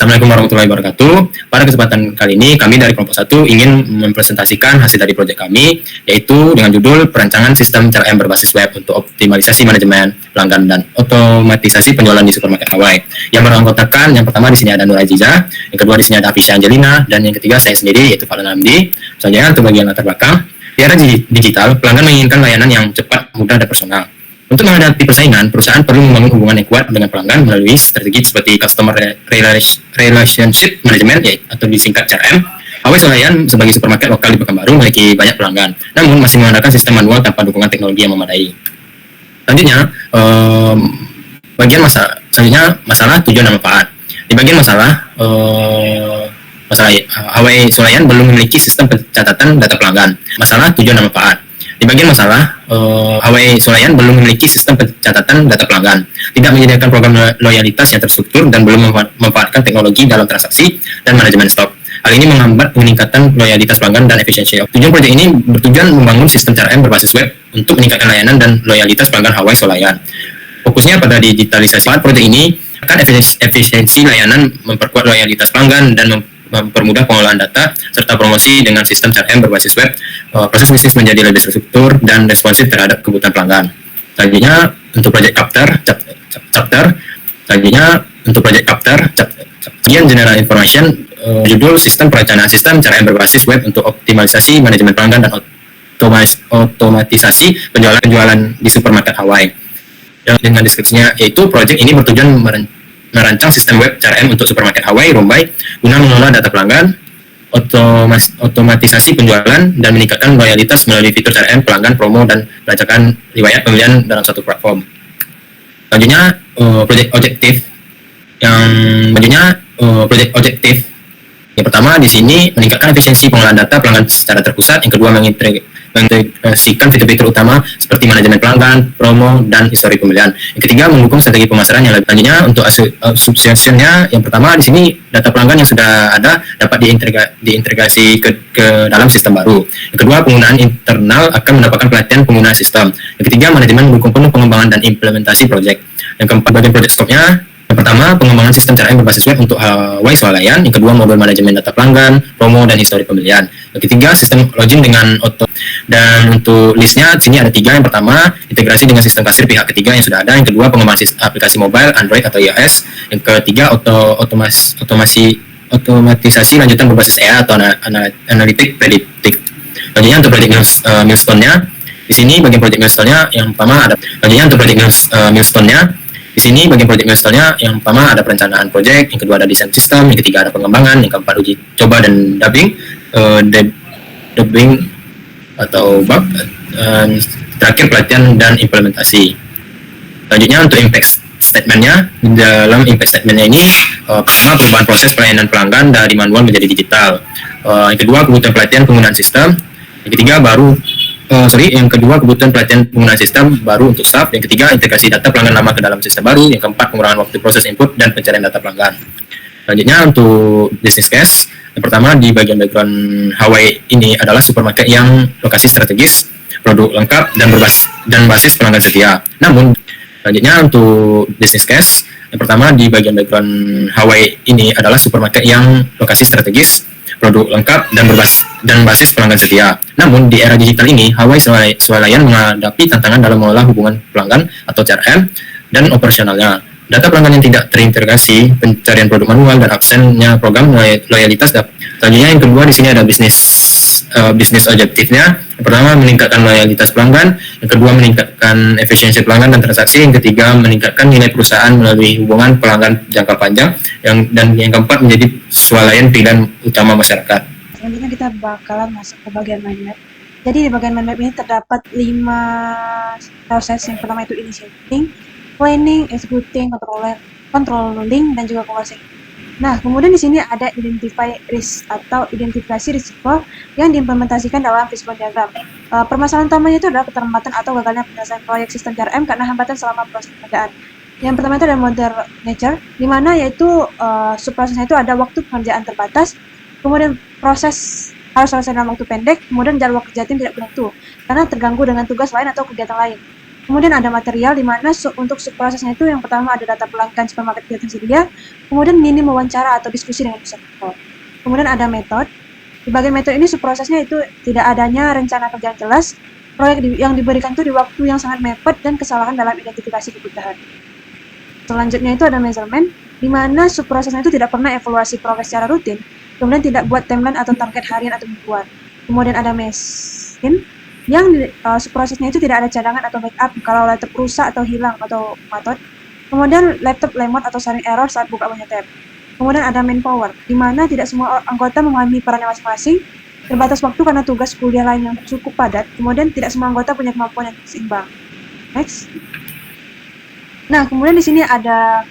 Assalamualaikum warahmatullahi wabarakatuh. Pada kesempatan kali ini, kami dari kelompok 1 ingin mempresentasikan hasil dari proyek kami, yaitu dengan judul Perancangan Sistem CRM berbasis web untuk optimalisasi manajemen pelanggan dan otomatisasi penjualan di supermarket Hawaii. Yang beranggotakan, yang pertama di sini ada Nur Aziza, yang kedua di sini ada Afisya Angelina, dan yang ketiga saya sendiri, yaitu Fadlan Hamdi. Selanjutnya untuk bagian latar belakang, di era digital, pelanggan menginginkan layanan yang cepat, mudah, dan personal. Untuk menghadapi persaingan, perusahaan perlu membangun hubungan yang kuat dengan pelanggan melalui strategi seperti Customer Relationship Management atau disingkat CRM. Hawaii Swalayan sebagai supermarket lokal di Pekanbaru memiliki banyak pelanggan, namun masih mengandalkan sistem manual tanpa dukungan teknologi yang memadai. Selanjutnya, masalah tujuan dan manfaat. Di bagian masalah Hawaii Swalayan belum memiliki sistem pencatatan data pelanggan. Masalah tujuan dan manfaat. Di bagian masalah, Hawaii Swalayan belum memiliki sistem pencatatan data pelanggan, tidak menyediakan program loyalitas yang terstruktur, dan belum memanfaatkan teknologi dalam transaksi dan manajemen stok. Hal ini menghambat peningkatan loyalitas pelanggan dan efisiensi. Tujuan proyek ini bertujuan membangun sistem CRM berbasis web untuk meningkatkan layanan dan loyalitas pelanggan Hawaii Swalayan. Fokusnya pada digitalisasi. Proyek ini akan efisiensi layanan, memperkuat loyalitas pelanggan, dan mempermudah pengolahan data serta promosi dengan sistem CRM berbasis web. Proses bisnis menjadi lebih terstruktur dan responsif terhadap kebutuhan pelanggan. Selanjutnya untuk proyek bagian general information, judul sistem perencanaan sistem CRM berbasis web untuk optimalisasi manajemen pelanggan dan otomatisasi penjualan di supermarket Hawaii. Dengan deskripsinya, yaitu proyek ini bertujuan merancang sistem web CRM untuk supermarket Hawaii Rombay guna mengelola data pelanggan, otomatisasi penjualan, dan meningkatkan loyalitas melalui fitur CRM pelanggan, promo, dan pelacakan riwayat pembelian dalam satu platform. Selanjutnya, proyek objektif. Yang pertama di sini meningkatkan efisiensi pengolahan data pelanggan secara terpusat. Yang kedua, mengintegrasikan fitur-fitur utama seperti manajemen pelanggan, promo, dan histori pembelian. Yang ketiga, mendukung strategi pemasaran yang lebih. Selanjutnya untuk subscription-nya, yang pertama di sini data pelanggan yang sudah ada dapat diintegrasi ke dalam sistem baru. Yang kedua, penggunaan internal akan mendapatkan pelatihan penggunaan sistem. Yang ketiga, manajemen mendukung penuh pengembangan dan implementasi proyek. Yang keempat, bagian proyek skopnya. Yang pertama, pengembangan sistem CRM berbasis web untuk Hawaii Swalayan. Yang kedua, modul manajemen data pelanggan, promo, dan histori pembelian. Yang ketiga, sistem login dengan auto. Dan untuk listnya, di sini ada 3. Yang pertama, integrasi dengan sistem kasir pihak ketiga yang sudah ada. Yang kedua, pengembangan aplikasi mobile, Android atau iOS. Yang ketiga, otomatisasi lanjutan berbasis AI atau analitik prediktif. Selanjutnya untuk proyek milestone-nya, di sini bagian proyek milestone-nya yang pertama ada. Selanjutnya untuk proyek milestone-nya, di sini bagian proyek milestone-nya yang pertama ada perencanaan proyek, yang kedua ada desain sistem, yang ketiga ada pengembangan, yang keempat uji coba dan dubbing atau bug, terakhir pelatihan dan implementasi. Selanjutnya untuk impact statement-nya, dalam impact statement-nya ini pertama perubahan proses pelayanan pelanggan dari manual menjadi digital, yang kedua kebutuhan pelatihan penggunaan sistem, yang kedua kebutuhan pelatihan penggunaan sistem baru untuk staff, yang ketiga integrasi data pelanggan lama ke dalam sistem baru, yang keempat pengurangan waktu proses input dan pencarian data pelanggan. Selanjutnya untuk business case, yang pertama di bagian background Hawaii ini adalah supermarket yang lokasi strategis, produk lengkap, dan basis pelanggan setia. Namun selanjutnya untuk business case, yang pertama di bagian background Hawaii ini adalah supermarket yang lokasi strategis, produk lengkap, dan basis pelanggan setia. Namun di era digital ini, Hawaii Swalayan menghadapi tantangan dalam mengelola hubungan pelanggan atau CRM dan operasionalnya. Data pelanggan yang tidak terintegrasi, pencarian produk manual, dan absennya program loyalitas. Selanjutnya yang kedua di sini ada bisnis objektifnya. Yang pertama meningkatkan loyalitas pelanggan, yang kedua meningkatkan efisiensi pelanggan dan transaksi, yang ketiga meningkatkan nilai perusahaan melalui hubungan pelanggan jangka panjang, dan yang keempat menjadi swalayan pilihan utama masyarakat. Selanjutnya kita bakalan masuk ke bagian mind map. Jadi di bagian mind map ini terdapat 5 proses. Yang pertama itu initiating, planning, executing, controlling, dan juga closing. Nah, kemudian di sini ada identify risk atau identifikasi risiko yang diimplementasikan dalam fishbone diagram. Permasalahan utamanya itu adalah keterlambatan atau gagalnya penyelesaian proyek sistem CRM karena hambatan selama proses pengerjaan. Yang pertama itu ada modern nature, di mana yaitu subprosesnya itu ada waktu pengerjaan terbatas, kemudian proses harus selesai dalam waktu pendek, kemudian jadwal kerja tim tidak menentu karena terganggu dengan tugas lain atau kegiatan lain. Kemudian ada material, di mana untuk subprosesnya itu yang pertama ada data pelanggan supermarket yang tersedia, kemudian minim wawancara atau diskusi dengan peserta. Kemudian ada metode. Di bagian metode ini subprosesnya itu tidak adanya rencana kerja yang jelas, proyek yang diberikan itu di waktu yang sangat mepet, dan kesalahan dalam identifikasi kebutuhan. Selanjutnya itu ada measurement, di mana subprosesnya itu tidak pernah evaluasi progres secara rutin, kemudian tidak buat timeline atau target harian atau mingguan. Kemudian ada mesin, yang subprosesnya itu tidak ada cadangan atau backup kalau laptop rusak atau hilang atau matot. Kemudian laptop lemot atau sering error saat buka banyak tab. Kemudian ada manpower, di mana tidak semua anggota memahami perannya masing-masing, terbatas waktu karena tugas kuliah lain yang cukup padat, kemudian tidak semua anggota punya kemampuan yang seimbang. Next. Nah, kemudian di sini ada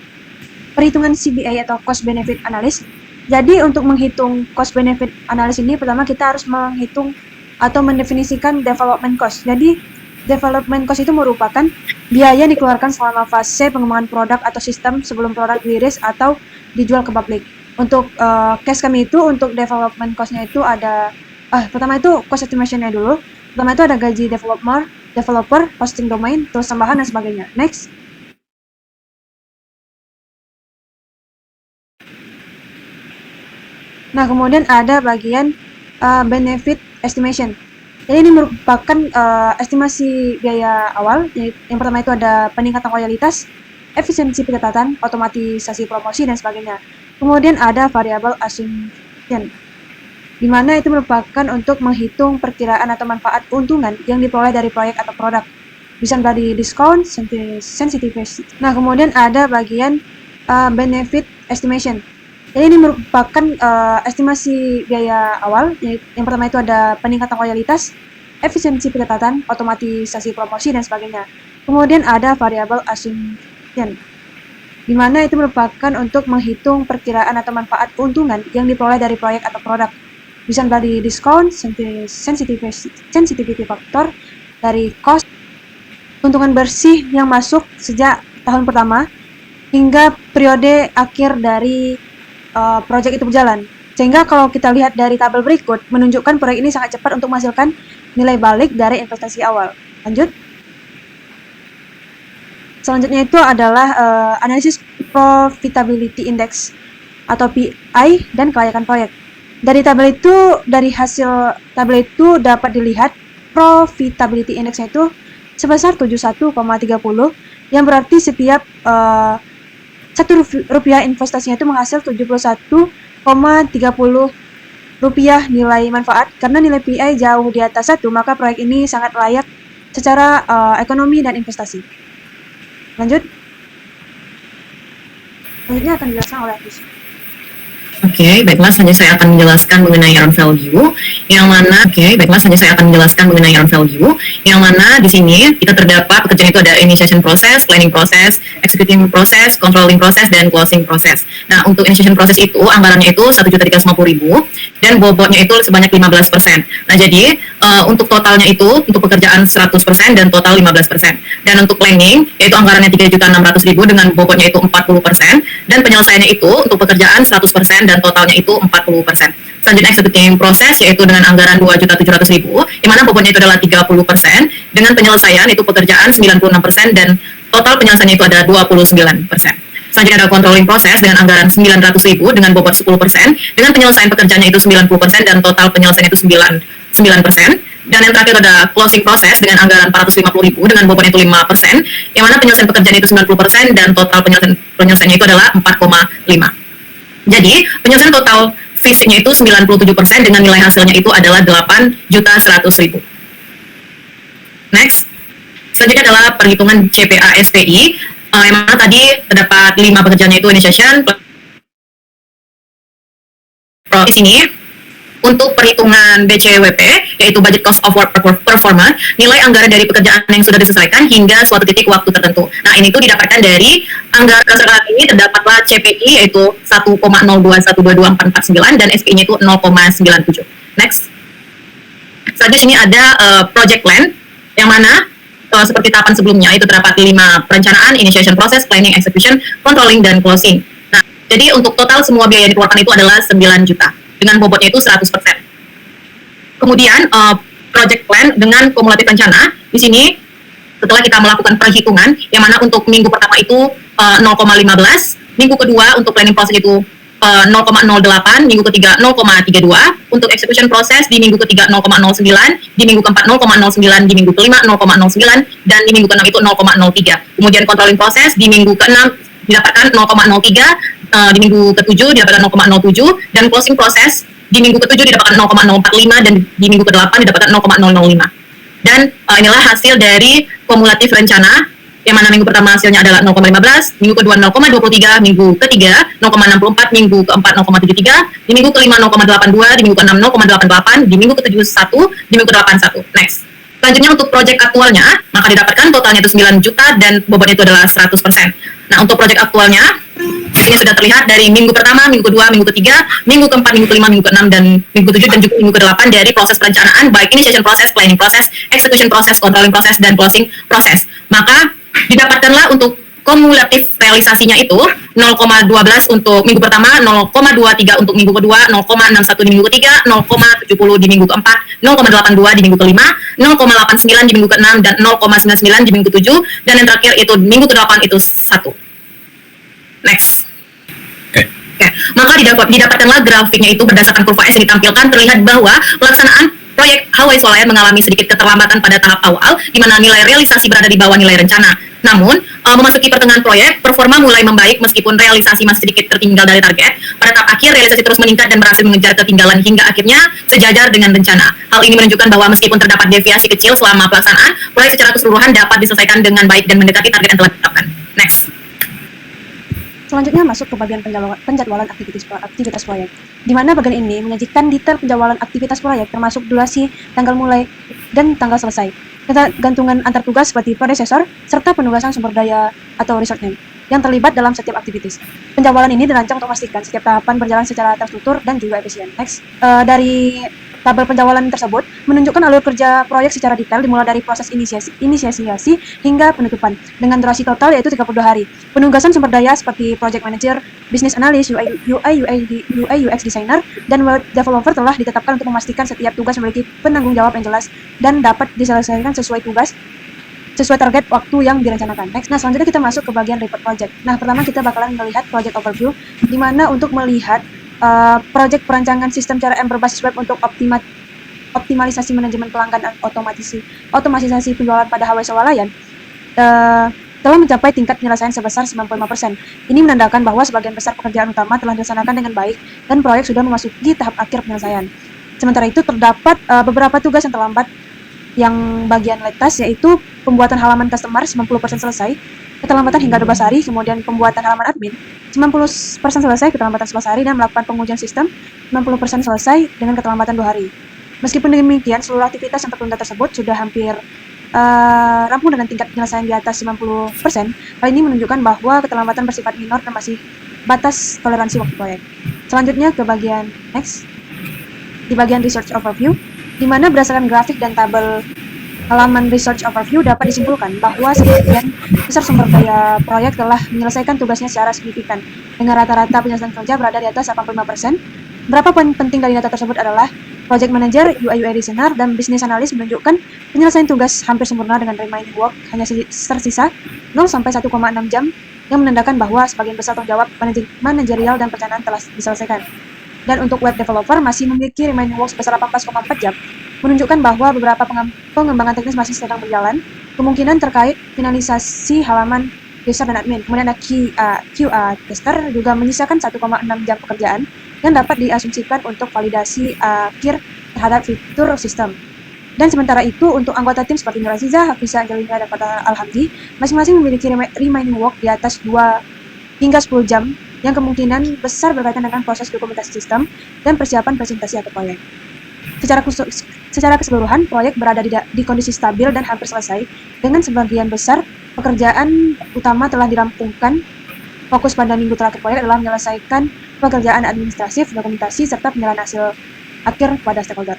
perhitungan CBA atau cost benefit analysis. Jadi untuk menghitung cost benefit analysis ini, pertama kita harus menghitung atau mendefinisikan development cost. Jadi development cost itu merupakan biaya yang dikeluarkan selama fase pengembangan produk atau sistem sebelum produk dirilis atau dijual ke publik. Untuk case kami itu, untuk development cost-nya itu ada, pertama itu cost estimation-nya dulu. Pertama itu ada gaji developer, hosting domain, terus tambahan dan sebagainya. Next. Nah, kemudian ada bagian benefit estimation. Jadi ini merupakan estimasi biaya awal. Yang pertama itu ada peningkatan loyalitas, efisiensi pencatatan, otomatisasi promosi, dan sebagainya. Kemudian ada variable assumption, di mana itu merupakan untuk menghitung perkiraan atau manfaat keuntungan yang diperoleh dari proyek atau produk. Bisa dari diskon, sensitivity. Nah, kemudian ada bagian benefit estimation. Jadi ini merupakan estimasi biaya awal. Yang pertama itu ada peningkatan loyalitas, efisiensi pencatatan, otomatisasi promosi, dan sebagainya. Kemudian ada variable assumption, di mana itu merupakan untuk menghitung perkiraan atau manfaat keuntungan yang diperoleh dari proyek atau produk. Bisa dari diskon, sensitivity factor, dari cost, keuntungan bersih yang masuk sejak tahun pertama hingga periode akhir dari proyek itu berjalan. Sehingga kalau kita lihat dari tabel berikut, menunjukkan proyek ini sangat cepat untuk menghasilkan nilai balik dari investasi awal. Lanjut. Selanjutnya itu adalah analisis profitability index atau PI dan kelayakan proyek. Dari hasil tabel itu dapat dilihat profitability index itu sebesar 71,30, yang berarti setiap Rp1 investasinya itu menghasil 71,30 rupiah nilai manfaat. Karena nilai PI jauh di atas 1, maka proyek ini sangat layak secara ekonomi dan investasi. Lanjut. Selanjutnya akan dijelaskan oleh Agus. Oke, baiklah, selanjutnya saya akan menjelaskan mengenai earn value, yang mana di sini kita terdapat pekerjaan itu ada initiation process, planning process, executing process, controlling process, dan closing process. Nah, untuk initiation process itu anggarannya itu 1.350.000 dan bobotnya itu sebanyak 15%. Nah, jadi untuk totalnya itu untuk pekerjaan 100% dan total 15%. Dan untuk planning yaitu anggarannya 3.600.000 dengan bobotnya itu 40% dan penyelesaiannya itu untuk pekerjaan 100% dan totalnya itu 40%. Selanjutnya executing proses yaitu dengan anggaran 2.700.000 di mana bobotnya itu adalah 30% dengan penyelesaian itu pekerjaan 96% dan total penyelesaiannya itu ada 29%. Selanjutnya ada controlling proses dengan anggaran 900.000 dengan bobot 10% dengan penyelesaian pekerjaannya itu 90% dan total penyelesaian itu 9%. Dan yang terakhir ada closing proses dengan anggaran 450.000 dengan bobot itu 5%, yang mana penyelesaian pekerjaan itu 90% dan total penyelesaiannya itu adalah 4,5. Jadi penyelesaian total fisiknya itu 97% dengan nilai hasilnya itu adalah 8.100.000. Next. Selanjutnya adalah perhitungan CPA SPI, yang mana tadi terdapat 5 pekerjaannya itu initiation. Di sini untuk perhitungan BCWP, yaitu Budget Cost of Work Performance, nilai anggaran dari pekerjaan yang sudah diselesaikan hingga suatu titik waktu tertentu. Nah, ini tuh didapatkan dari anggaran saat ini terdapatlah CPI yaitu 1,02122449 dan SPI-nya itu 0,97. Next. Selanjutnya sini ada project plan, yang mana seperti tahapan sebelumnya itu terdapat 5 perencanaan, initiation process, planning, execution, controlling, dan closing. Nah, jadi untuk total semua biaya yang dikeluarkan itu adalah 9 juta. Dengan bobotnya itu 100%. Kemudian project plan dengan kumulatif rencana di sini setelah kita melakukan perhitungan, yang mana untuk minggu pertama itu 0,15, minggu kedua untuk planning process itu 0,08, minggu ketiga 0,32, untuk execution process di minggu ketiga 0,09, di minggu keempat 0,09, di minggu kelima 0,09, dan di minggu keenam itu 0,03. Kemudian controlling process di minggu keenam didapatkan 0,03, di minggu ketujuh didapatkan 0,07, dan closing process di minggu ketujuh didapatkan 0,045, dan di minggu ke-8 didapatkan 0,005. Dan inilah hasil dari kumulatif rencana, yang mana minggu pertama hasilnya adalah 0,15, minggu kedua 0,23, minggu ketiga 0,64, minggu keempat 0,73, di minggu kelima 0,82, di minggu keenam 0,88, di minggu ketujuh 1, di minggu ke-8 1. Next. Selanjutnya untuk proyek aktualnya, maka didapatkan totalnya itu 9 juta dan bobotnya itu adalah 100%. Nah, untuk proyek aktualnya, ini sudah terlihat dari minggu pertama, minggu kedua, minggu ketiga, minggu keempat, minggu kelima, minggu keenam, dan minggu ketujuh, dan juga minggu ke-8 dari proses perencanaan, baik initiation proses, planning proses, execution proses, controlling proses, dan closing proses. Maka didapatkanlah untuk kumulatif realisasinya itu 0,12 untuk minggu pertama, 0,23 untuk minggu kedua, 0,61 di minggu ketiga, 0,70 di minggu keempat, 0,82 di minggu kelima, 0,89 di minggu keenam, dan 0,99 di minggu ketujuh, dan yang terakhir itu minggu ke-8 itu 1. Next. Oke, maka didapatkanlah grafiknya itu berdasarkan kurva S yang ditampilkan, terlihat bahwa pelaksanaan proyek Hawaii Swalayan mengalami sedikit keterlambatan pada tahap awal, di mana nilai realisasi berada di bawah nilai rencana. Namun, memasuki pertengahan proyek, performa mulai membaik meskipun realisasi masih sedikit tertinggal dari target. Pada tahap akhir, realisasi terus meningkat dan berhasil mengejar ketinggalan hingga akhirnya sejajar dengan rencana. Hal ini menunjukkan bahwa meskipun terdapat deviasi kecil selama pelaksanaan, proyek secara keseluruhan dapat diselesaikan dengan baik dan mendekati target yang telah ditetapkan. Next. Selanjutnya masuk ke bagian penjadwalan aktivitas proyek, di mana bagian ini menyajikan detail penjadwalan aktivitas proyek termasuk durasi, tanggal mulai, dan tanggal selesai, ketergantungan antar tugas seperti predecessor, serta penugasan sumber daya atau resource name yang terlibat dalam setiap aktivitas. Penjadwalan ini dirancang untuk memastikan setiap tahapan berjalan secara terstruktur dan juga efisien. Next. Dari tabel penjadwalan tersebut menunjukkan alur kerja proyek secara detail dimulai dari proses inisiasi hingga penutupan dengan durasi total yaitu 32 hari. Penugasan sumber daya seperti project manager, business analyst, UI UX designer, dan web developer telah ditetapkan untuk memastikan setiap tugas memiliki penanggung jawab yang jelas dan dapat diselesaikan sesuai target waktu yang direncanakan. Next. Nah, selanjutnya kita masuk ke bagian report project. Nah, pertama kita bakalan melihat project overview, di mana untuk melihat proyek perancangan sistem CRM berbasis web untuk optimalisasi manajemen pelanggan dan otomatisasi penjualan pada Hawaii Swalayan telah mencapai tingkat penyelesaian sebesar 95%. Ini menandakan bahwa sebagian besar pekerjaan utama telah dilaksanakan dengan baik dan proyek sudah memasuki tahap akhir penyelesaian. Sementara itu terdapat beberapa tugas yang terlambat yang bagian late task, yaitu pembuatan halaman customer 90% selesai, keterlambatan hingga 12 hari, kemudian pembuatan halaman admin 90% selesai, keterlambatan 11 hari, dan melakukan pengujian sistem 90% selesai dengan keterlambatan 2 hari. Meskipun demikian, seluruh aktivitas yang tertunda tersebut sudah hampir rampung dengan tingkat penyelesaian di atas 90%. Hal ini menunjukkan bahwa keterlambatan bersifat minor dan masih batas toleransi waktu proyek. Selanjutnya ke bagian next. Di bagian research overview, di mana berdasarkan grafik dan tabel halaman research overview dapat disimpulkan bahwa sebagian besar sumber daya proyek telah menyelesaikan tugasnya secara signifikan dengan rata-rata penyelesaian kerja berada di atas 85%. Beberapa poin penting dari data tersebut adalah project manager, UI designer, dan business analyst menunjukkan penyelesaian tugas hampir sempurna dengan remaining work hanya tersisa 0 sampai 1,6 jam, yang menandakan bahwa sebagian besar tanggung jawab manajerial dan perencanaan telah diselesaikan. Dan untuk web developer masih memiliki remaining work sebesar 18,4 jam, menunjukkan bahwa beberapa pengembangan teknis masih sedang berjalan, kemungkinan terkait finalisasi halaman user dan admin. Kemudian ada QA tester juga menyisakan 1,6 jam pekerjaan yang dapat diasumsikan untuk validasi akhir terhadap fitur sistem. Dan sementara itu, untuk anggota tim seperti Nur Aziza, Hafizah Angelina, dan Fatah Alhamdi, masing-masing memiliki remaining work di atas 2 hingga 10 jam, yang kemungkinan besar berkaitan dengan proses dokumentasi sistem dan persiapan presentasi atau proyek. Secara keseluruhan, proyek berada di kondisi stabil dan hampir selesai, dengan sebagian besar pekerjaan utama telah dirampungkan. Fokus pada minggu terakhir proyek adalah menyelesaikan pekerjaan administratif, dokumentasi, serta penyerahan hasil akhir kepada stakeholder.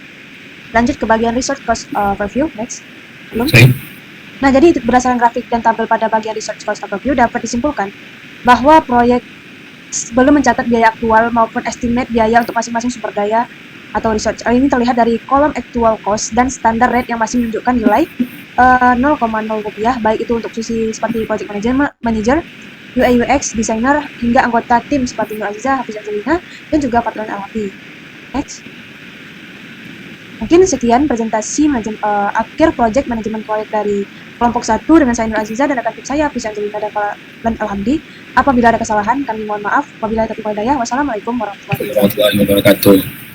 Lanjut ke bagian research cost overview. Next. Belum? Nah, jadi berdasarkan grafik dan tabel pada bagian research cost overview dapat disimpulkan bahwa proyek belum mencatat biaya aktual maupun estimate biaya untuk masing-masing sumber daya atau research. Hal ini terlihat dari kolom actual cost dan standard rate yang masih menunjukkan nilai 0,0 rupiah, baik itu untuk sisi seperti project manager, UI UX designer, hingga anggota tim seperti Nur Aziza, Hafiz Angelina, dan juga Fatlan Alwafi. Next. Mungkin sekian presentasi akhir project manajemen proyek dari kelompok 1 dengan saya Nur Aziza dan rekan tim saya Hafiz Angelina dan Alhamdi. Apabila ada kesalahan, kami mohon maaf. Wabillahi taufiq wal hidayah. Wassalamualaikum warahmatullahi wabarakatuh. Warahmatullahi wabarakatuh.